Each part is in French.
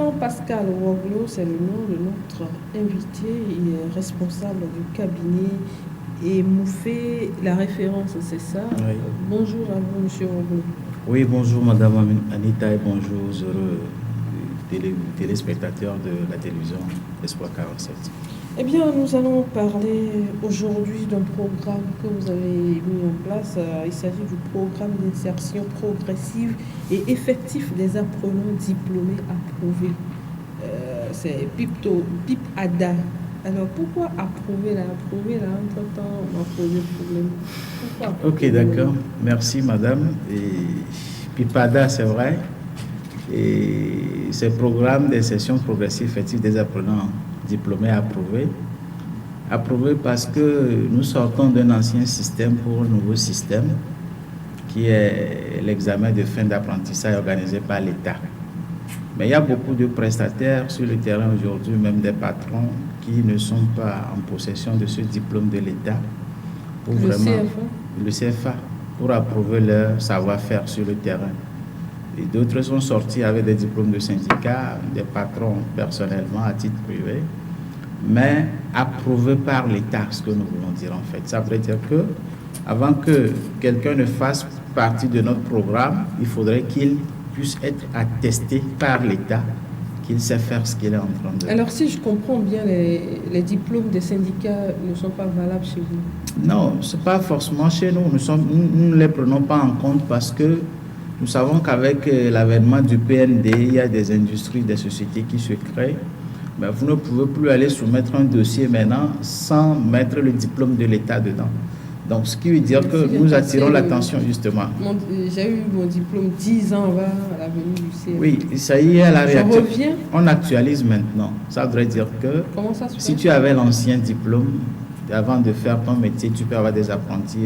Vincent Pascal Woglo, c'est le nom de notre invité. Il est responsable du cabinet et Moufé, la référence, c'est ça. Oui. Bonjour à vous, monsieur Woglo. Oui, bonjour Madame Anita et bonjour aux heureux téléspectateurs de la télévision Espoir 47. Eh bien, nous allons parler aujourd'hui d'un programme que vous avez mis en place. Il s'agit du programme d'insertion progressive et effectif des apprenants diplômés approuvés. C'est PIP-ADA. Alors, pourquoi approuver là? Approuver là, entre-temps, on a posé le problème. Pourquoi? Ok, d'accord. Merci Madame. PIP-ADA, c'est vrai. Et c'est le programme d'insertion progressive effective des apprenants diplômés approuvés. Approuvé parce que nous sortons d'un ancien système pour un nouveau système qui est l'examen de fin d'apprentissage organisé par l'État. Mais il y a beaucoup de prestataires sur le terrain aujourd'hui, même des patrons, qui ne sont pas en possession de ce diplôme de l'État pour le CFA, pour approuver leur savoir-faire sur le terrain. Et d'autres sont sortis avec des diplômes de syndicats, des patrons personnellement à titre privé, mais approuvés par l'État, ce que nous voulons dire en fait. Ça veut dire que avant que quelqu'un ne fasse partie de notre programme, il faudrait qu'il puisse être attesté par l'État qu'il sait faire ce qu'il est en train de faire. Alors si je comprends bien, les diplômes des syndicats ne sont pas valables chez vous? Non, ce n'est pas forcément chez nous. Nous ne les prenons pas en compte parce que nous savons qu'avec l'avènement du PND, il y a des industries, des sociétés qui se créent. Mais vous ne pouvez plus aller soumettre un dossier maintenant sans mettre le diplôme de l'État dedans. Donc, ce qui veut dire que nous attirons l'attention justement. J'ai eu mon diplôme 10 ans avant à l'avenue du CFA. Oui, ça y est, à la réalité. Je reviens. On actualise maintenant. Ça voudrait dire que si tu avais l'ancien diplôme, avant de faire ton métier, tu peux avoir des apprentis,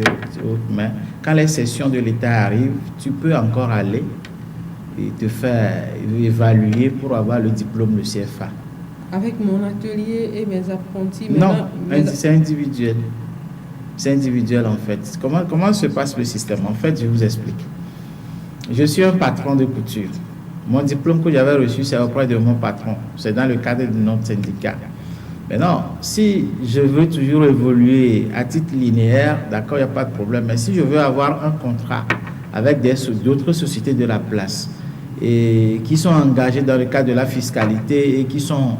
mais quand les sessions de l'État arrivent, tu peux encore aller et te faire évaluer pour avoir le diplôme de CFA. Avec mon atelier et mes apprentis? Non, c'est individuel. C'est individuel en fait. Comment se passe le système? En fait, je vous explique. Je suis un patron de couture. Mon diplôme que j'avais reçu, c'est auprès de mon patron. C'est dans le cadre de notre syndicat. Maintenant, si je veux toujours évoluer à titre linéaire, d'accord, il n'y a pas de problème. Mais si je veux avoir un contrat avec d'autres sociétés de la place et qui sont engagées dans le cadre de la fiscalité et qui sont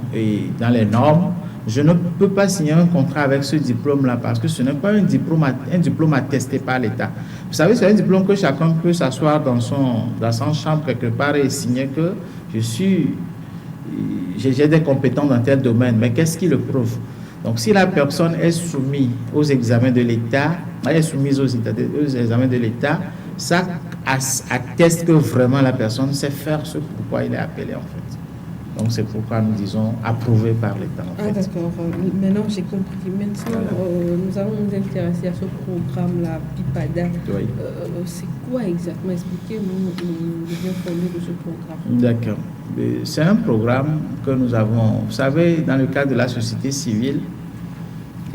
dans les normes, je ne peux pas signer un contrat avec ce diplôme-là parce que ce n'est pas un diplôme attesté par l'État. Vous savez, c'est un diplôme que chacun peut s'asseoir dans sa chambre quelque part et signer que j'ai des compétences dans tel domaine, mais qu'est-ce qui le prouve? Donc, si la personne est soumise aux examens de l'État, ça atteste que vraiment la personne sait faire ce pourquoi il est appelé en fait. Donc, c'est pourquoi nous disons approuvé par l'État. D'accord. Maintenant, j'ai compris. Maintenant, nous allons nous intéresser à ce programme-là, PIP-ADA. Oui. C'est quoi exactement? Expliquez-nous le bien fondé de ce programme. D'accord. C'est un programme que nous avons. Vous savez, dans le cadre de la société civile,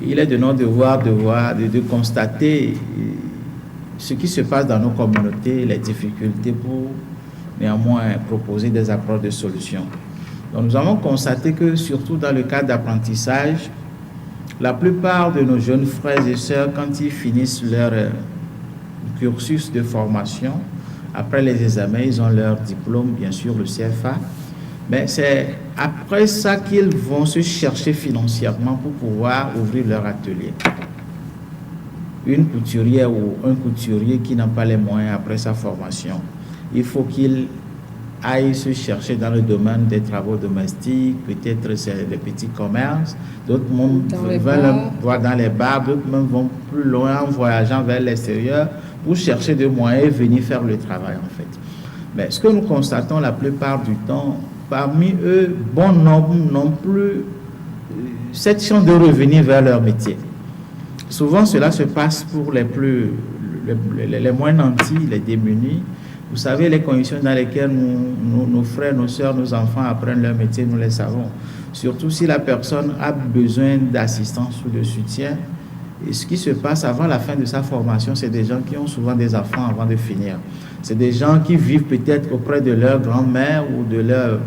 il est de notre devoir de constater ce qui se passe dans nos communautés, les difficultés pour néanmoins proposer des approches de solutions. Donc, nous avons constaté que, surtout dans le cadre d'apprentissage, la plupart de nos jeunes frères et sœurs, quand ils finissent leur cursus de formation, après les examens, ils ont leur diplôme, bien sûr, le CFA, mais c'est après ça qu'ils vont se chercher financièrement pour pouvoir ouvrir leur atelier. Une couturière ou un couturier qui n'a pas les moyens après sa formation, il faut qu'il aillent se chercher dans le domaine des travaux domestiques, peut-être c'est les petits commerces, d'autres vont voir dans les bars, d'autres même vont plus loin en voyageant vers l'extérieur pour chercher des moyens et venir faire le travail en fait. Mais ce que nous constatons la plupart du temps, parmi eux, bon nombre n'ont plus cette chance de revenir vers leur métier. Souvent cela se passe pour les moins nantis, les démunis. Vous savez, les conditions dans lesquelles nos frères, nos soeurs, nos enfants apprennent leur métier, nous les savons. Surtout si la personne a besoin d'assistance ou de soutien. Et ce qui se passe avant la fin de sa formation, c'est des gens qui ont souvent des enfants avant de finir. C'est des gens qui vivent peut-être auprès de leur grand-mère ou de leur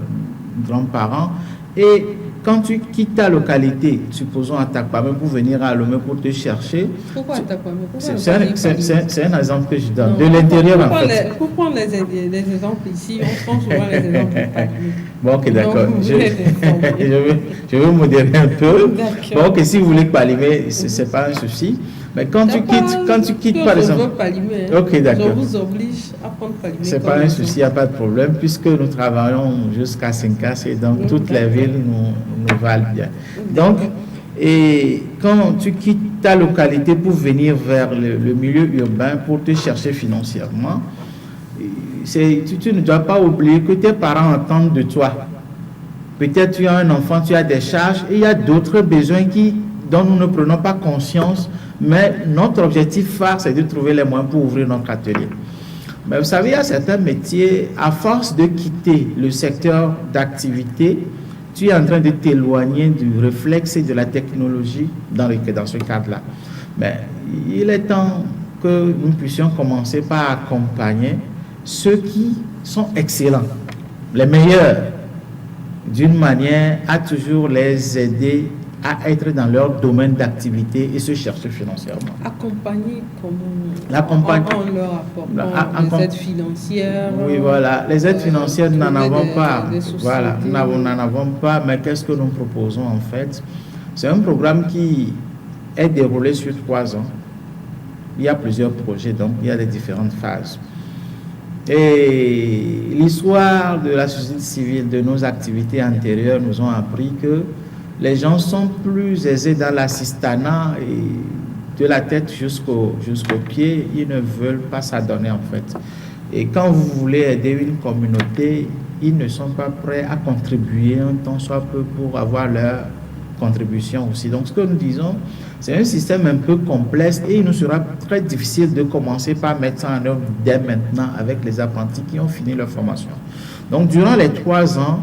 grands-parents. Et quand tu quittes ta localité, supposons à Takwame, pour venir à Lomé pour te chercher. Pourquoi à Takwame? C'est un exemple que je donne. Non, de l'intérieur, en fait. Pour prendre les exemples ici, on prend souvent les exemples de Paris. Bon, ok, d'accord. Je veux modérer un peu. Bon, ok, si vous voulez Palimé, ce n'est pas un souci. Mais quand tu quittes, par exemple. Ok, d'accord. Je vous oblige à prendre Palimé. Ce n'est pas un souci, il n'y a pas de problème, puisque nous travaillons jusqu'à 5 et donc toutes les villes nous valent bien. Donc, et quand tu quittes ta localité pour venir vers le milieu urbain pour te chercher financièrement, tu ne dois pas oublier que tes parents attendent de toi. Peut-être tu as un enfant, tu as des charges et il y a d'autres besoins dont nous ne prenons pas conscience, mais notre objectif phare, c'est de trouver les moyens pour ouvrir notre atelier. Mais vous savez, il y a certains métiers, à force de quitter le secteur d'activité, tu es en train de t'éloigner du réflexe et de la technologie dans ce cadre-là. Mais il est temps que nous puissions commencer par accompagner ceux qui sont excellents, les meilleurs, d'une manière à toujours les aider à être dans leur domaine d'activité et se chercher financièrement. Accompagner comment? On leur apporte des aides financières. Oui, voilà. Les aides financières, nous n'en avons pas. Voilà, nous n'en avons pas, mais qu'est-ce que nous proposons en fait? C'est un programme qui est déroulé sur 3 ans. Il y a plusieurs projets, donc il y a des différentes phases. Et l'histoire de la société civile, de nos activités antérieures, nous ont appris que les gens sont plus aisés dans l'assistanat et de la tête jusqu'au pied, ils ne veulent pas s'adonner en fait. Et quand vous voulez aider une communauté, ils ne sont pas prêts à contribuer un temps soit peu pour avoir leur contribution aussi. Donc ce que nous disons, c'est un système un peu complexe et il nous sera très difficile de commencer par mettre ça en œuvre dès maintenant avec les apprentis qui ont fini leur formation. Donc durant les 3 ans,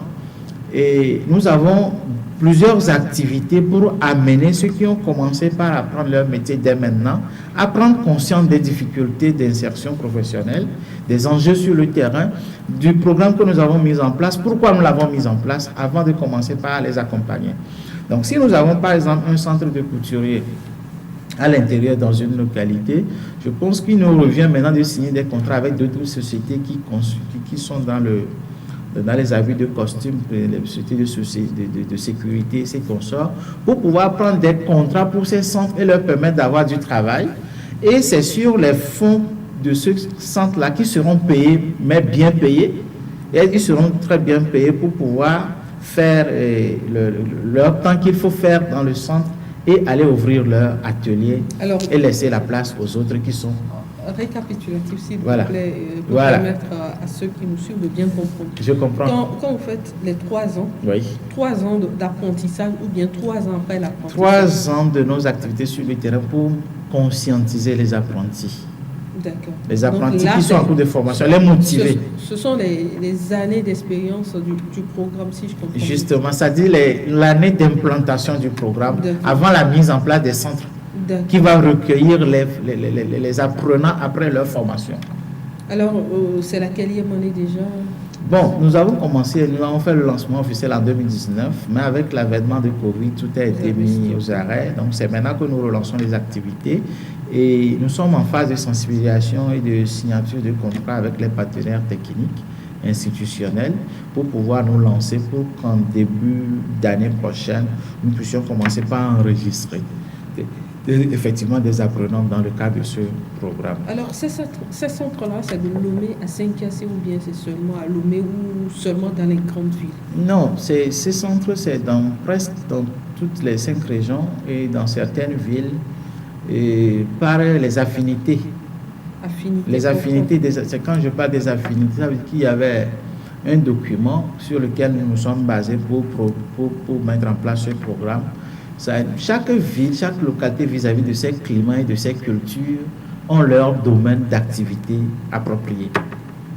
nous avons plusieurs activités pour amener ceux qui ont commencé par apprendre leur métier dès maintenant à prendre conscience des difficultés d'insertion professionnelle, des enjeux sur le terrain, du programme que nous avons mis en place, pourquoi nous l'avons mis en place avant de commencer par les accompagner. Donc si nous avons par exemple un centre de couturier à l'intérieur dans une localité, je pense qu'il nous revient maintenant de signer des contrats avec d'autres sociétés qui sont dans les habits de costume, les sociétés de sécurité, ces consorts, pour pouvoir prendre des contrats pour ces centres et leur permettre d'avoir du travail. Et c'est sur les fonds de ce centre-là qui seront payés, mais bien payés. Et ils seront très bien payés pour pouvoir faire leur temps qu'il faut faire dans le centre et aller ouvrir leur atelier et laisser la place aux autres qui sont... Récapitulatif, s'il vous voilà. plaît, pour permettre à ceux qui nous suivent de bien comprendre. Je comprends. Quand vous faites les 3 ans, oui. 3 ans d'apprentissage ou bien 3 ans après l'apprentissage? 3 ans de nos activités sur le terrain pour conscientiser les apprentis. D'accord. Les apprentis qui sont en cours de formation, les motiver. Ce sont les années d'expérience du programme, si je comprends. Justement, ça dit l'année d'implantation du programme avant la mise en place des centres qui va recueillir les apprenants après leur formation. Alors, c'est la quatrième année déjà? Bon, nous avons fait le lancement officiel en 2019, mais avec l'avènement de Covid, tout a été mis aux arrêts. Donc, c'est maintenant que nous relançons les activités et nous sommes en phase de sensibilisation et de signature de contrats avec les partenaires techniques institutionnels pour pouvoir nous lancer pour qu'en début d'année prochaine, nous puissions commencer par enregistrer effectivement des apprenants dans le cadre de ce programme. Alors, ces centres-là, c'est de Lomé à Saint-Cassé ou bien c'est seulement à Lomé ou seulement dans les grandes villes? Non, ces centres, c'est presque dans toutes les 5 régions et dans certaines villes et par les affinités. Les affinités, c'est quand je parle des affinités, ça veut dire qu'il y avait un document sur lequel nous nous sommes basés pour mettre en place ce programme. Chaque ville, chaque localité vis-à-vis de ses climats et de ses cultures ont leur domaine d'activité approprié.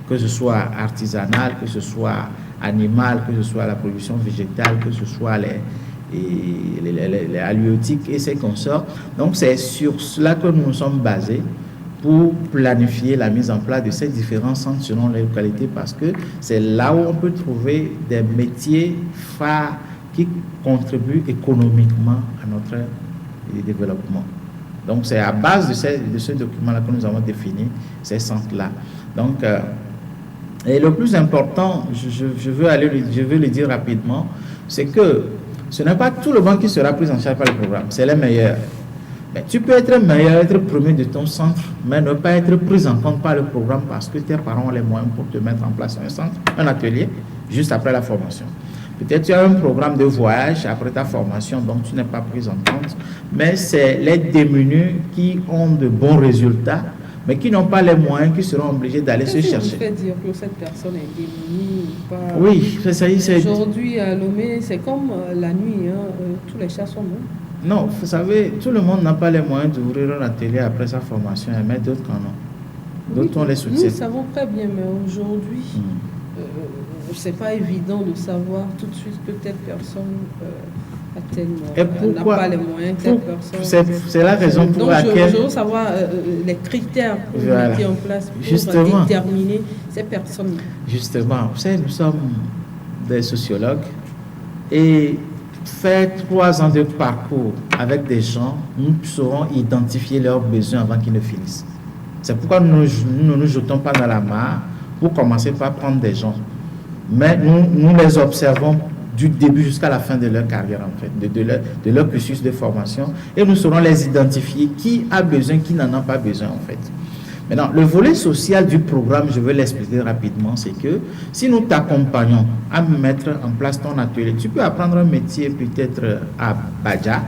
Que ce soit artisanal, que ce soit animal, que ce soit la production végétale, que ce soit les halieutiques et ses consorts. Donc c'est sur cela que nous nous sommes basés pour planifier la mise en place de ces différents centres selon les localités, parce que c'est là où on peut trouver des métiers phares qui contribuent économiquement à notre développement. Donc c'est à base de ce document-là que nous avons défini ces centres-là. Donc, et le plus important, je veux le dire rapidement, c'est que ce n'est pas tout le monde qui sera pris en charge par le programme, c'est les meilleurs. Mais tu peux être meilleur, être premier de ton centre, mais ne pas être pris en compte par le programme parce que tes parents ont les moyens pour te mettre en place un centre, un atelier, juste après la formation. Peut-être tu as un programme de voyage après ta formation, donc tu n'es pas pris en compte, mais c'est les démunis qui ont de bons résultats, mais qui n'ont pas les moyens, qui seront obligés d'aller se chercher. Vous faites dire que cette personne est démunie ou pas? Oui, c'est ça. Aujourd'hui, à Lomé, c'est comme la nuit, hein, tous les chats sont morts. Non, vous savez, tout le monde n'a pas les moyens d'ouvrir un atelier après sa formation, mais d'autres en ont. D'autres ont les soutiens. Nous savons très bien, mais aujourd'hui, c'est pas évident de savoir tout de suite que telle personne n'a pas les moyens, telle personne. C'est la raison pour laquelle. Je veux savoir les critères pour mettre en place pour déterminer ces personnes. Justement, vous savez, nous sommes des sociologues et faire 3 ans de parcours avec des gens, nous saurons identifier leurs besoins avant qu'ils ne finissent. C'est pourquoi nous ne nous jetons pas dans la mare pour commencer par prendre des gens. Mais nous les observons du début jusqu'à la fin de leur carrière, en fait, de leur cursus de formation, et nous saurons les identifier, qui a besoin, qui n'en a pas besoin, en fait. Maintenant, le volet social du programme, je vais l'expliquer rapidement, c'est que si nous t'accompagnons à mettre en place ton atelier, tu peux apprendre un métier peut-être à Badja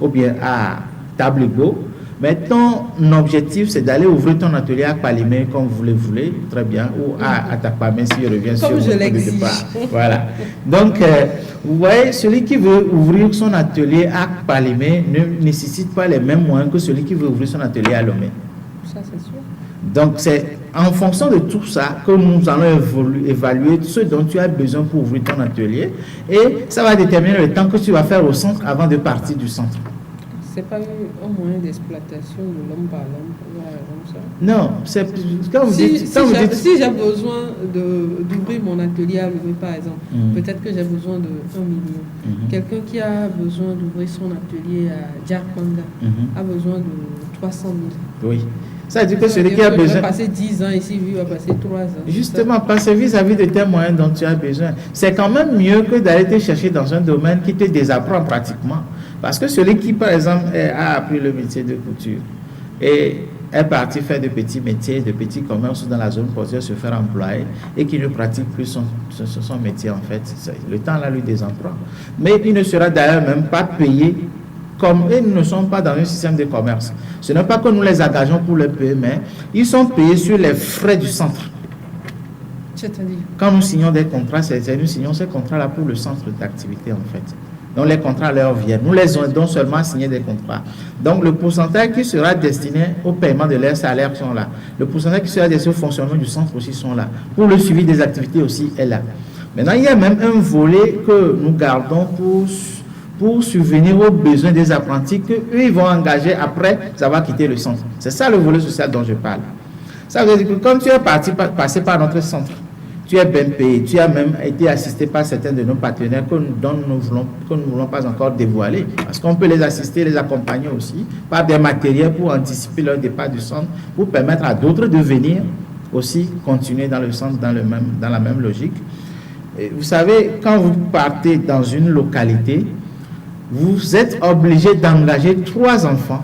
ou bien à Tablego, mais ton objectif, c'est d'aller ouvrir ton atelier à Palimé, comme vous le voulez, très bien, ou à Takpamé, si je reviens sur le départ. Voilà. Donc, vous voyez, celui qui veut ouvrir son atelier à Palimé ne nécessite pas les mêmes moyens que celui qui veut ouvrir son atelier à Lomé. Ça, c'est sûr. Donc, c'est en fonction de tout ça que nous allons évaluer ce dont tu as besoin pour ouvrir ton atelier, et ça va déterminer le temps que tu vas faire au centre avant de partir du centre. C'est pas un moyen d'exploitation de l'homme par l'homme, ça? Non, c'est quand vous dites... Si j'ai besoin d'ouvrir mon atelier à Lomé, par exemple, peut-être que j'ai besoin de 1 million. Quelqu'un qui a besoin d'ouvrir son atelier à Djarpanda a besoin de 300 000. Oui. Ça veut dire que celui qui a besoin... Il va passer 10 ans ici, lui va passer 3 ans. Justement, passer vis-à-vis de tes moyens dont tu as besoin. C'est quand même mieux que d'aller te chercher dans un domaine qui te désapprend pratiquement. Parce que celui qui, par exemple, a appris le métier de couture et est parti faire de petits métiers, de petits commerces dans la zone portuaire, se faire employer et qui ne pratique plus son métier, en fait, le temps là lui désapprend. Mais il ne sera d'ailleurs même pas payé comme ils ne sont pas dans un système de commerce. Ce n'est pas que nous les engageons pour les payer, mais ils sont payés sur les frais du centre. C'est-à-dire? Quand nous signons des contrats, nous signons ces contrats-là pour le centre d'activité, en fait. Donc les contrats leur viennent. Nous les aidons seulement à signer des contrats. Donc le pourcentage qui sera destiné au paiement de leurs salaires sont là. Le pourcentage qui sera destiné au fonctionnement du centre aussi sont là. Pour le suivi des activités aussi est là. Maintenant, il y a même un volet que nous gardons pour subvenir aux besoins des apprentis qu'eux, ils vont engager après avoir quitté le centre. C'est ça le volet social dont je parle. Ça veut dire que quand tu es passé par notre centre, tu es bien payé, tu as même été assisté par certains de nos partenaires que nous ne voulons pas encore dévoiler, parce qu'on peut les assister, les accompagner aussi par des matériels pour anticiper leur départ du centre, pour permettre à d'autres de venir aussi continuer dans le centre, dans la même logique. Et vous savez, quand vous partez dans une localité, vous êtes obligé d'engager 3 enfants.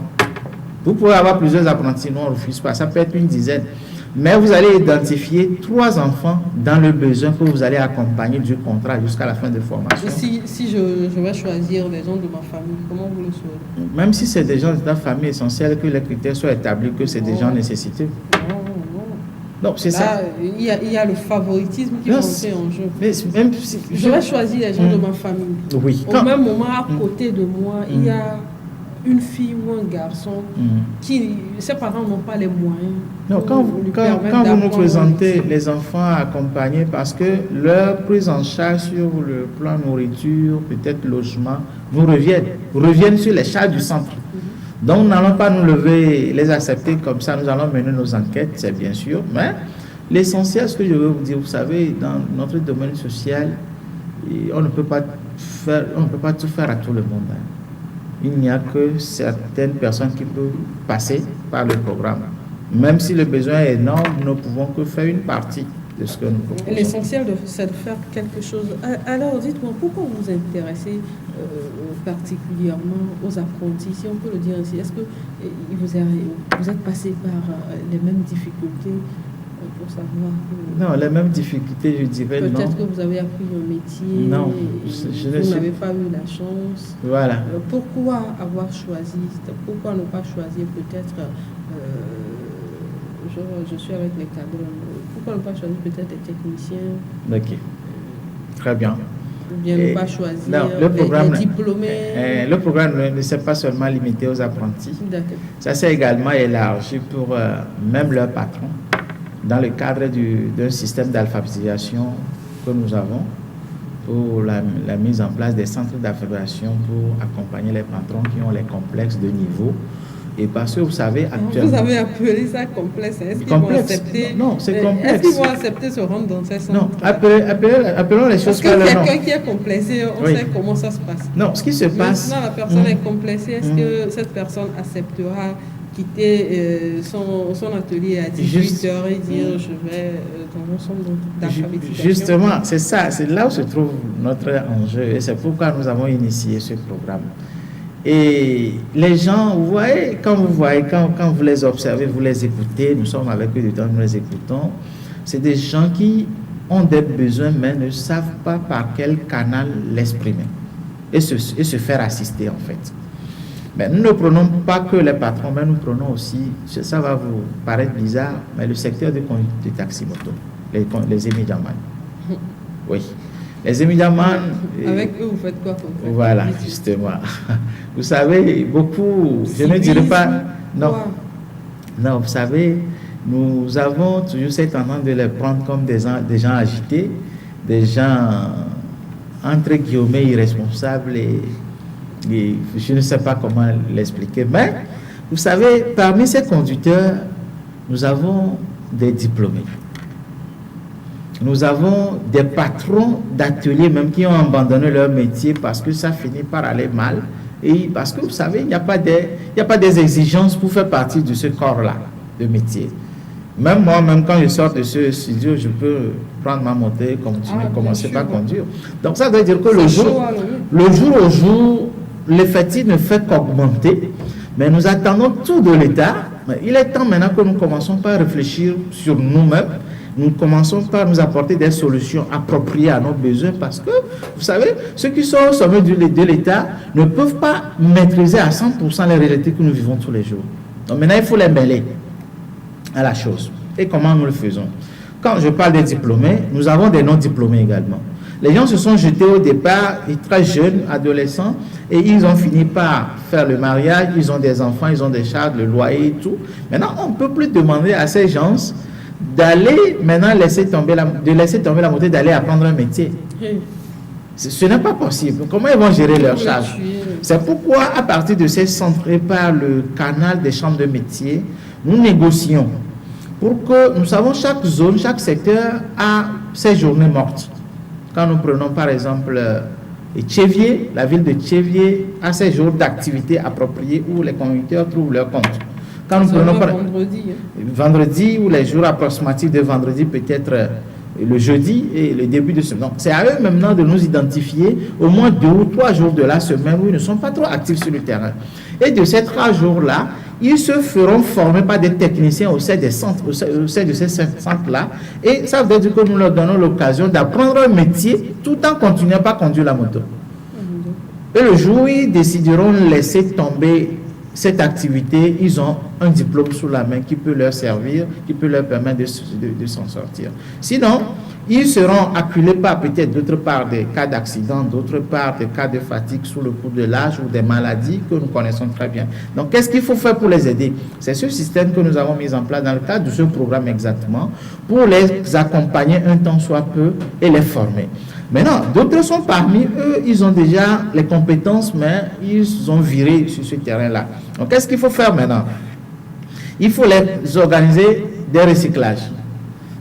Vous pouvez avoir plusieurs apprentis, nous on ne refuse pas, ça peut être une dizaine. Mais vous allez identifier 3 enfants dans le besoin que vous allez accompagner du contrat jusqu'à la fin de formation. Et si je vais choisir des gens de ma famille, comment vous le saurez? Même si c'est des gens de ta famille, essentiel que les critères soient établis, que c'est des gens nécessités. Non, c'est ça. Il y a le favoritisme qui va entrer en jeu. Mais même si je vais choisir les gens de ma famille. Oui. Au même moment, à côté de moi, il y a une fille ou un garçon qui, ses parents n'ont pas les moyens. Non, quand vous nous présentez les enfants accompagnés, parce que leur prise en charge sur le plan nourriture, peut-être logement, reviennent sur les charges du centre. Donc, nous n'allons pas nous lever, les accepter comme ça, nous allons mener nos enquêtes, c'est bien sûr, mais l'essentiel, ce que je veux vous dire, vous savez, dans notre domaine social, on ne peut pas tout faire à tout le monde. Il n'y a que certaines personnes qui peuvent passer par le programme. Même si le besoin est énorme, nous ne pouvons que faire une partie de ce que nous proposons. L'essentiel, c'est de faire quelque chose. Alors, dites-moi, pourquoi vous vous intéressez particulièrement aux apprentis, si on peut le dire ainsi? Est-ce que vous êtes passé par les mêmes difficultés pour savoir que... Non, les mêmes difficultés, je dirais non. Peut-être que vous avez appris un métier, non, vous n'avez pas eu la chance. Voilà. Pourquoi avoir choisi, pourquoi ne pas choisir peut-être, je suis avec les cadres, pourquoi ne pas choisir peut-être des techniciens? Ok, très bien. Ou bien ne pas choisir le programme, des diplômés. Le programme ne s'est pas seulement limité aux apprentis. D'accord. Ça s'est également élargi pour même leurs patrons, dans le cadre d'un système d'alphabétisation que nous avons pour la mise en place des centres d'alphabétisation pour accompagner les patrons qui ont les complexes de niveau. Et parce que vous savez, actuellement... Vous avez appelé ça complexe. Est-ce qu'ils vont accepter... Non, c'est complexe. Est-ce qu'ils vont accepter se rendre dans ces centres? Non, appelons les choses par leur nom. Parce que quelqu'un qui est complexé, on sait comment ça se passe. Non, ce qui se passe... Maintenant, la personne est complexée. Est-ce que cette personne acceptera quitter son atelier à 18h et dire je vais dans mon centre d'alphabétisation? Justement, c'est ça. C'est là où se trouve notre enjeu. Et c'est pourquoi nous avons initié ce programme. Et les gens, vous voyez, quand vous les observez, vous les écoutez, nous sommes avec eux dedans, nous les écoutons, c'est des gens qui ont des besoins, mais ne savent pas par quel canal l'exprimer et se faire assister, en fait. Mais nous ne prenons pas que les patrons, mais nous prenons aussi, ça va vous paraître bizarre, mais le secteur de conduite de taxi-moto, les émidiamans. Oui. Les émidiamans... Avec eux, vous faites quoi comme ça? Voilà, justement. Vous savez, beaucoup, je ne dirais pas... Non, non, vous savez, nous avons toujours cette tendance de les prendre comme des gens agités, des gens, entre guillemets, irresponsables et je ne sais pas comment l'expliquer. Mais, vous savez, parmi ces conducteurs, nous avons des diplômés. Nous avons des patrons d'ateliers même qui ont abandonné leur métier parce que ça finit par aller mal. Et parce que vous savez, il n'y a pas des exigences pour faire partie de ce corps-là de métier. Même moi, quand je sors de ce studio, je peux prendre ma moto et commencer par conduire. Donc ça veut dire que le jour au jour, l'effectif ne fait qu'augmenter. Mais nous attendons tout de l'État. Il est temps maintenant que nous commençons par réfléchir sur nous-mêmes. Nous commençons par nous apporter des solutions appropriées à nos besoins parce que, vous savez, ceux qui sont au sommet de l'État ne peuvent pas maîtriser à 100% les réalités que nous vivons tous les jours. Donc maintenant, il faut les mêler à la chose. Et comment nous le faisons? Quand je parle des diplômés, nous avons des non-diplômés également. Les gens se sont jetés au départ, très jeunes, adolescents, et ils ont fini par faire le mariage, ils ont des enfants, ils ont des charges, le loyer et tout. Maintenant, on ne peut plus demander à ces gens d'aller maintenant laisser tomber la moto, d'aller apprendre un métier. Ce n'est pas possible. Comment ils vont gérer leurs charges? C'est pourquoi, à partir de ces centres et par le canal des chambres de métiers, nous négocions pour que, nous savons, chaque zone, chaque secteur a ses journées mortes. Quand nous prenons par exemple Tchévier, la ville de Tchévier a ses jours d'activité appropriés où les conducteurs trouvent leur compte. Quand nous prenons par vendredi ou les jours approximatifs de vendredi, peut-être le jeudi et le début de semaine. Donc, c'est à eux maintenant de nous identifier au moins 2 ou 3 jours de la semaine où ils ne sont pas trop actifs sur le terrain. Et de ces 3 jours-là, ils se feront former par des techniciens au sein des centres, au sein de ces centres-là. Et ça veut dire que nous leur donnons l'occasion d'apprendre un métier tout en continuant pas à conduire la moto. Et le jour où ils décideront de laisser tomber cette activité, ils ont un diplôme sous la main qui peut leur servir, qui peut leur permettre de s'en sortir. Sinon, ils seront acculés par peut-être d'autre part des cas d'accident, d'autre part des cas de fatigue sous le coup de l'âge ou des maladies que nous connaissons très bien. Donc, qu'est-ce qu'il faut faire pour les aider? C'est ce système que nous avons mis en place dans le cadre de ce programme exactement pour les accompagner un temps soit peu et les former. Maintenant, d'autres sont parmi eux, ils ont déjà les compétences, mais ils ont viré sur ce terrain-là. Donc, qu'est-ce qu'il faut faire maintenant? Il faut les organiser des recyclages.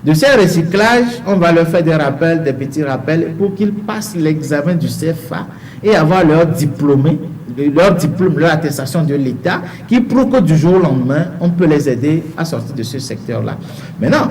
De ces recyclages, on va leur faire des rappels, des petits rappels, pour qu'ils passent l'examen du CFA et avoir leur diplôme, leur attestation de l'État, qui prouve que du jour au lendemain, on peut les aider à sortir de ce secteur-là. Maintenant,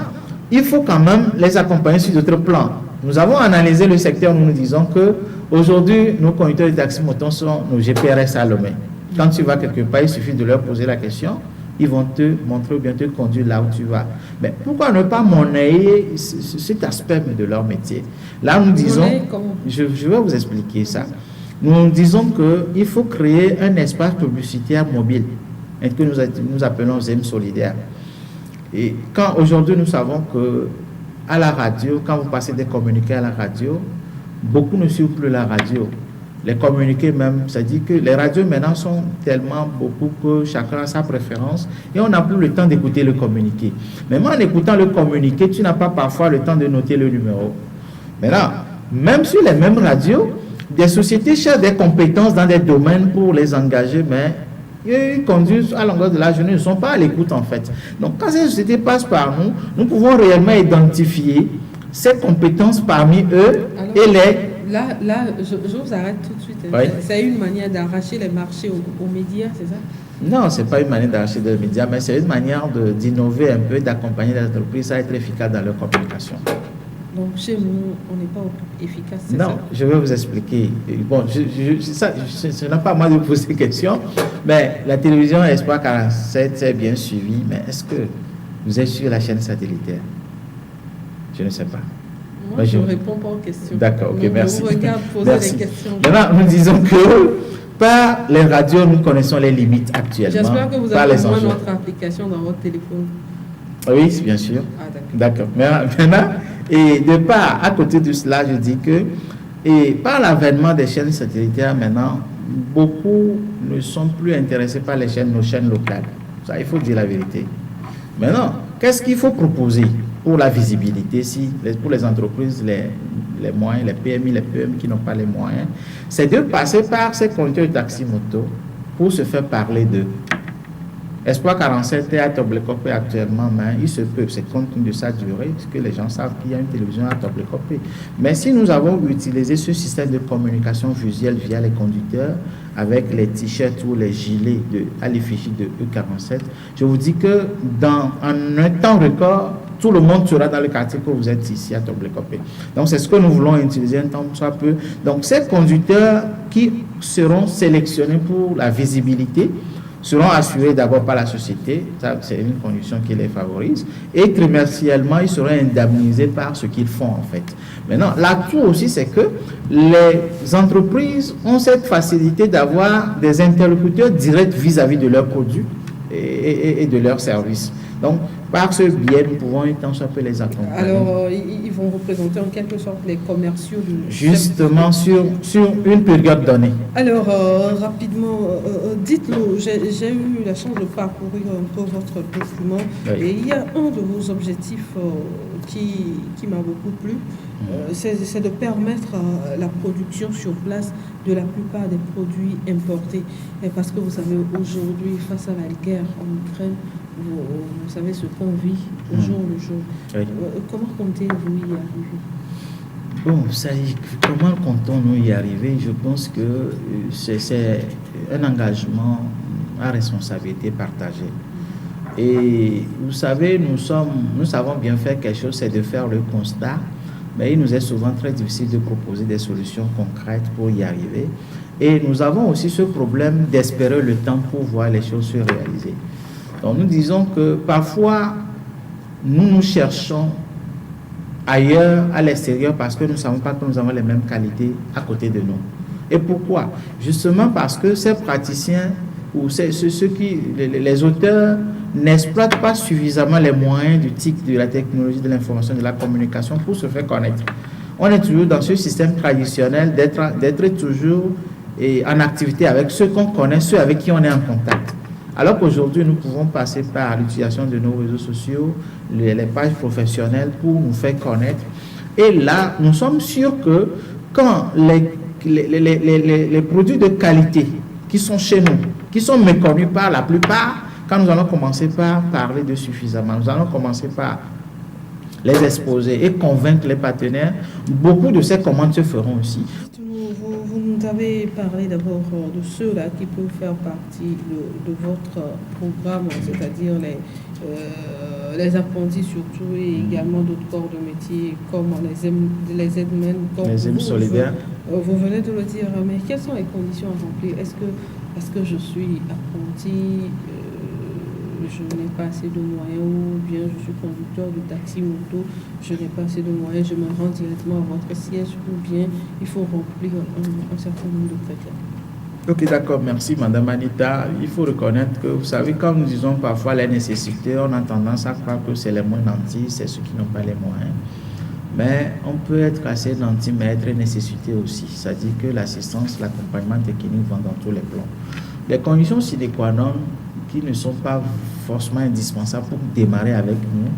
il faut quand même les accompagner sur d'autres plans. Nous avons analysé le secteur, nous disons que aujourd'hui, nos conducteurs de taxi moto sont nos GPRS à Lomé. Quand tu vas quelque part, il suffit de leur poser la question. Ils vont te montrer ou bien te conduire là où tu vas. Mais pourquoi ne pas monnayer cet aspect de leur métier? Là, nous disons, je vais vous expliquer ça. Nous disons qu'il faut créer un espace publicitaire mobile, que nous appelons ZEM Solidaire. Et quand aujourd'hui nous savons que à la radio, quand vous passez des communiqués à la radio, beaucoup ne suivent plus la radio. Les communiqués même, ça dit que les radios maintenant sont tellement beaucoup que chacun a sa préférence et on n'a plus le temps d'écouter le communiqué. Même en écoutant le communiqué, tu n'as pas parfois le temps de noter le numéro. Maintenant, même sur les mêmes radios, des sociétés cherchent des compétences dans des domaines pour les engager, mais ils conduisent à longueur de la journée, ils ne sont pas à l'écoute en fait. Donc quand ces sociétés passent par nous, nous pouvons réellement identifier ces compétences parmi eux. Alors, et les... Là, je vous arrête tout de suite. Oui. C'est une manière d'arracher les marchés aux médias, c'est ça? Non, ce n'est pas une manière d'arracher les médias, mais c'est une manière d'innover un peu, d'accompagner les entreprises à être efficaces dans leur communication. Donc chez nous, on n'est pas efficace, c'est ça? Non, je vais vous expliquer. Bon, ce n'est pas à moi de vous poser des questions, mais la télévision Espoir 47 c'est bien suivi, mais est-ce que vous êtes sur la chaîne satellitaire? Je ne sais pas. Moi, je ne réponds pas aux questions. D'accord, ok, merci. Je regarde poser merci. les questions. Maintenant, nous disons que par les radios, nous connaissons les limites actuellement. J'espère que vous avez au moins notre application dans votre téléphone. Oui, bien sûr. Ah, d'accord. Maintenant, et de part, à côté de cela, je dis que et par l'avènement des chaînes satellitaires, maintenant, beaucoup ne sont plus intéressés par nos chaînes locales. Ça, il faut dire la vérité. Maintenant, qu'est-ce qu'il faut proposer pour la visibilité, pour les entreprises, les moyens, les PMI, les PME qui n'ont pas les moyens, c'est de passer par ces conducteurs de taxi moto pour se faire parler d'eux. Espoir 47 est à Toblecopé actuellement, mais il se peut, c'est compte tenu de sa durée, parce que les gens savent qu'il y a une télévision à Toblecopé. Mais si nous avons utilisé ce système de communication visuelle via les conducteurs, avec les t-shirts ou les gilets à l'effigie de E47, je vous dis que en un temps record, tout le monde sera dans le quartier que vous êtes ici à Toblecopé. Donc, c'est ce que nous voulons utiliser un temps soit peu. Donc, ces conducteurs qui seront sélectionnés pour la visibilité seront assurés d'abord par la société, ça c'est une condition qui les favorise, et trimestriellement, ils seront indemnisés par ce qu'ils font en fait. Maintenant, l'atout aussi, c'est que les entreprises ont cette facilité d'avoir des interlocuteurs directs vis-à-vis de leurs produits et de leurs services. Donc, par ce biais, nous pouvons un soit peu les accompagner. Alors, ils vont représenter en quelque sorte les commerciaux de... Justement, sur une période donnée. Alors, rapidement, dites-nous, j'ai eu la chance de parcourir un peu votre document, oui. Et il y a un de vos objectifs qui m'a beaucoup plu, c'est de permettre la production sur place de la plupart des produits importés. Et parce que vous savez, aujourd'hui, face à la guerre en Ukraine, vous savez ce qu'on vit au jour le jour. Oui. Comment comptez-vous y arriver? Bon, comment comptons-nous y arriver? Je pense que c'est un engagement à responsabilité partagée. Et vous savez, nous savons bien faire quelque chose, c'est de faire le constat, mais il nous est souvent très difficile de proposer des solutions concrètes pour y arriver. Et nous avons aussi ce problème d'espérer le temps pour voir les choses se réaliser. Donc nous disons que parfois, nous cherchons ailleurs, à l'extérieur, parce que nous ne savons pas que nous avons les mêmes qualités à côté de nous. Et pourquoi? Justement parce que ces praticiens ou les auteurs n'exploitent pas suffisamment les moyens du TIC, de la technologie, de l'information, de la communication pour se faire connaître. On est toujours dans ce système traditionnel d'être toujours en activité avec ceux qu'on connaît, ceux avec qui on est en contact. Alors qu'aujourd'hui, nous pouvons passer par l'utilisation de nos réseaux sociaux, les pages professionnelles pour nous faire connaître Et là, nous sommes sûrs que quand les produits de qualité qui sont chez nous, qui sont méconnus par la plupart, quand nous allons commencer par parler de suffisamment, nous allons commencer par les exposer et convaincre les partenaires, beaucoup de ces commandes se feront aussi. Vous nous avez parlé d'abord de ceux-là qui peuvent faire partie de votre programme, c'est-à-dire les apprentis surtout et également d'autres corps de métier comme les aidemens, comme les aides solidaires. Vous venez de le dire, mais quelles sont les conditions à remplir? Est-ce que je suis apprenti, je n'ai pas assez de moyens, ou bien je suis conducteur de taxi moto, je n'ai pas assez de moyens, je me rends directement à votre siège, ou bien il faut remplir un certain nombre de critères? Ok, d'accord, merci Madame Anita. Il faut reconnaître que, vous savez, quand nous disons parfois les nécessités, on a tendance à croire que c'est les moins nantis, c'est ceux qui n'ont pas les moyens. Mais on peut être assez nanti, mais être nécessité aussi. C'est-à-dire que l'assistance, l'accompagnement technique vont dans tous les plans. Les conditions sine qua non qui ne sont pas forcément indispensables pour démarrer avec nous,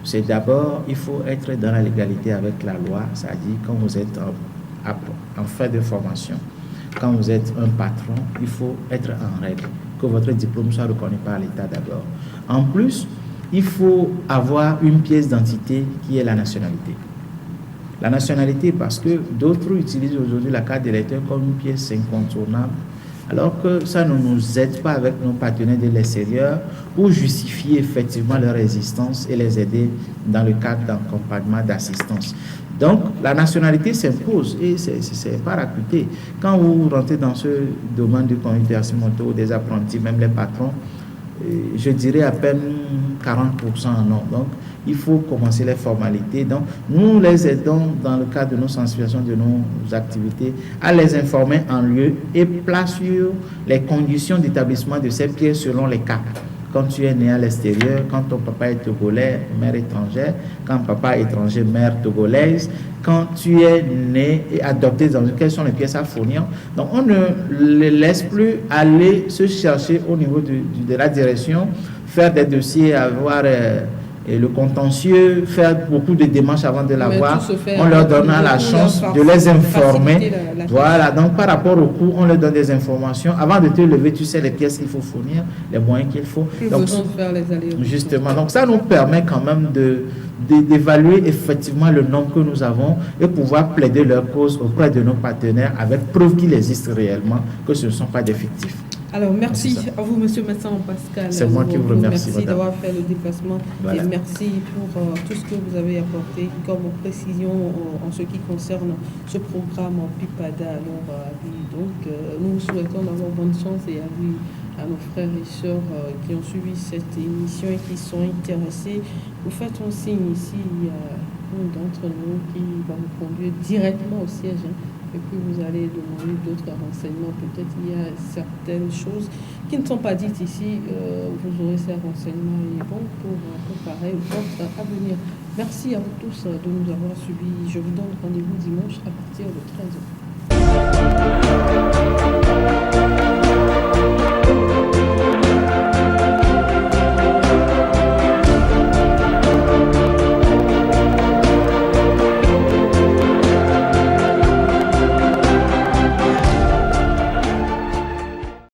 c'est d'abord, il faut être dans la légalité avec la loi, c'est-à-dire quand vous êtes en fin de formation, quand vous êtes un patron, il faut être en règle, que votre diplôme soit reconnu par l'État d'abord. En plus, il faut avoir une pièce d'identité qui est la nationalité. La nationalité, parce que d'autres utilisent aujourd'hui la carte d'électeur comme une pièce incontournable, alors que ça ne nous aide pas avec nos partenaires de l'extérieur pour justifier effectivement leur existence et les aider dans le cadre d'accompagnement, d'assistance. Donc, la nationalité s'impose et c'est pas raconté. Quand vous rentrez dans ce domaine du conducteur moto, des apprentis, même les patrons, je dirais à peine 40% en ont. Donc, il faut commencer les formalités. Donc, nous les aidons dans le cadre de nos sensibilisations, de nos activités, à les informer en lieu et place sur les conditions d'établissement de ces pièces selon les cas. Quand tu es né à l'extérieur, quand ton papa est togolais, mère étrangère, quand papa est étranger, mère togolaise, quand tu es né et adopté dans quelles sont les pièces à fournir. Donc on ne les laisse plus aller se chercher au niveau de la direction, faire des dossiers, avoir le contentieux, faire beaucoup de démarches avant de l'avoir. On leur donnera la chance de les informer. Voilà, donc par rapport au coût, on leur donne des informations. Avant de te lever, tu sais les pièces qu'il faut fournir, les moyens qu'il faut. Donc, justement, donc ça nous permet quand même d'évaluer effectivement le nombre que nous avons et pouvoir plaider leur cause auprès de nos partenaires avec preuve qu'il existe réellement, que ce ne sont pas des fictifs. Alors, merci à vous, Monsieur Messan Pascal. C'est moi qui vous remercie. Merci d'avoir fait le déplacement. Voilà. Et merci pour tout ce que vous avez apporté comme précision en ce qui concerne ce programme en PIPADA. Alors, donc, nous souhaitons d'avoir bonne chance et à nos frères et sœurs qui ont suivi cette émission et qui sont intéressés. Vous faites un signe ici, un d'entre nous qui va vous conduire directement au siège. Et puis vous allez demander d'autres renseignements. Peut-être il y a certaines choses qui ne sont pas dites ici. Vous aurez ces renseignements et bon pour préparer votre avenir. Merci à vous tous de nous avoir suivis. Je vous donne rendez-vous dimanche à partir de 13h.